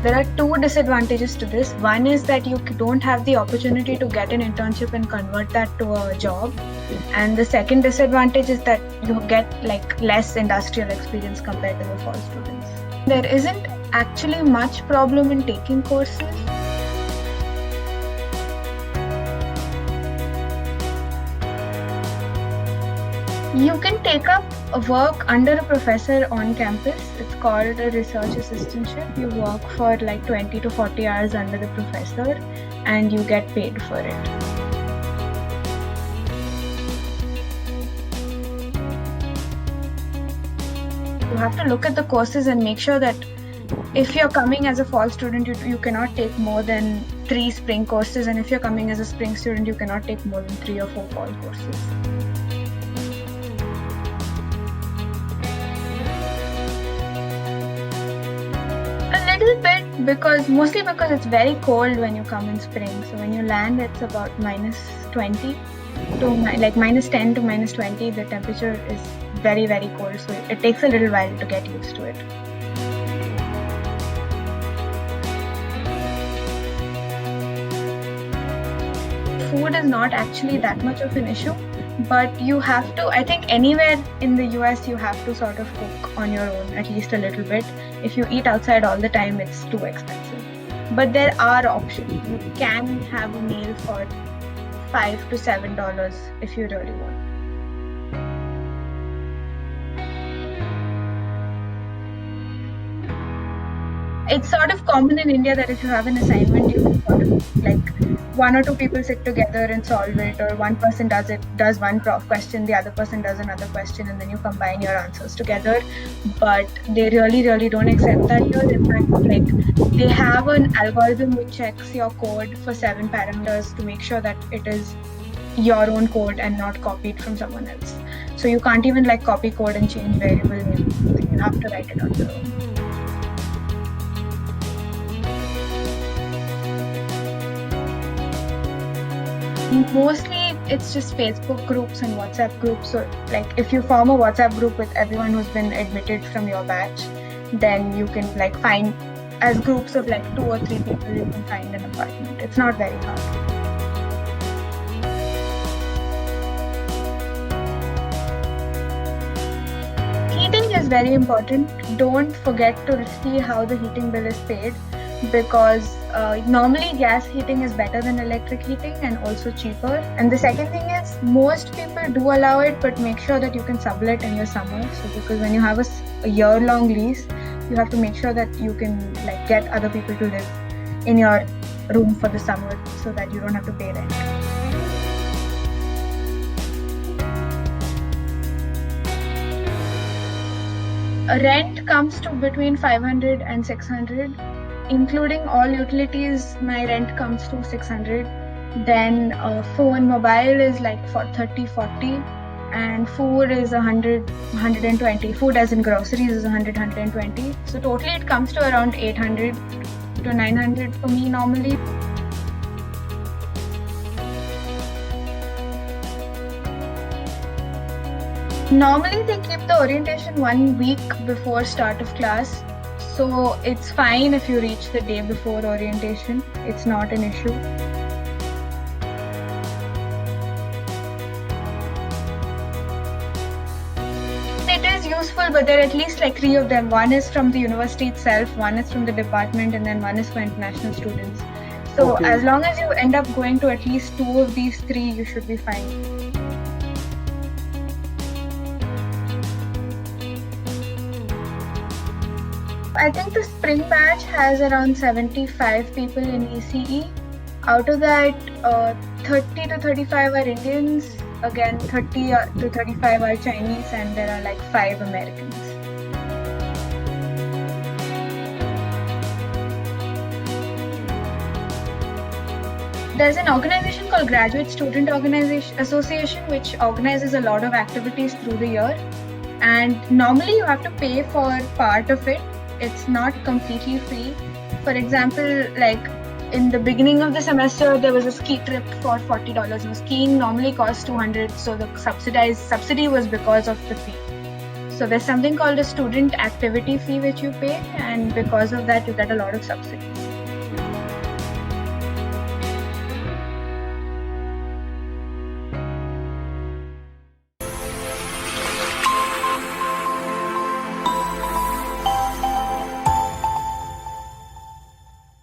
there are two disadvantages to this. One is that you don't have the opportunity to get an internship and convert that to a job. And the second disadvantage is that you get like less industrial experience compared to the fall students. There isn't actually much problem in taking courses. You can take up work under a professor on campus. It's called a research assistantship. You work for like 20 to 40 hours under the professor and you get paid for it. You have to look at the courses and make sure that if you're coming as a fall student, you cannot take more than 3 spring courses, and if you're coming as a spring student, you cannot take more than 3 or 4 fall courses. Little bit, mostly because it's very cold when you come in spring. So when you land, it's about -20 to like -10 to -20. The temperature is very, very cold. So it takes a little while to get used to it. Food is not actually that much of an issue, but you have to, I think anywhere in the US, you have to sort of cook on your own, at least a little bit. If you eat outside all the time, it's too expensive. But there are options. You can have a meal for $5 to $7 if you really want. It's sort of common in India that if you have an assignment, you can sort of like 1 or 2 people sit together and solve it, or one person does one prof question, the other person does another question, and then you combine your answers together. But they really don't accept that here. In fact, like they have an algorithm which checks your code for 7 parameters to make sure that it is your own code and not copied from someone else. So you can't even like copy code and change variable names. You have to write it on your own. Mostly it's just Facebook groups and WhatsApp groups. So like if you form a WhatsApp group with everyone who's been admitted from your batch, then you can like find, as groups of like 2 or 3 people, you can find an apartment. It's not very hard. Heating is very important. Don't forget to see how the heating bill is paid, because normally gas heating is better than electric heating and also cheaper. And the second thing is, most people do allow it, but make sure that you can sublet in the summer. So because when you have a year-long lease, you have to make sure that you can like get other people to live in your room for the summer so that you don't have to pay rent. Rent comes to between 500 and 600. Including all utilities, my rent comes to 600. Then phone, mobile is like for 30-40, and food is 100-120. Food as in groceries is 100-120. So totally it comes to around 800 to 900 for me normally. Normally they keep the orientation 1 week before start of class. So it's fine if you reach the day before orientation. It's not an issue. It is useful, but there are at least like 3 of them. One is from the university itself, one is from the department, and then one is for international students. So okay, as long as you end up going to at least 2 of these 3, you should be fine. I think the spring batch has around 75 people in ECE. Out of that, 30 to 35 are Indians, again 30 to 35 are Chinese, and there are like 5 Americans. There's an organization called Graduate Student Association, which organizes a lot of activities through the year. And normally you have to pay for part of it. It's not completely free. For example, like in the beginning of the semester, there was a ski trip for $40. Skiing normally costs $200, so the subsidy was because of the fee. So there's something called a student activity fee which you pay, and because of that you get a lot of subsidies.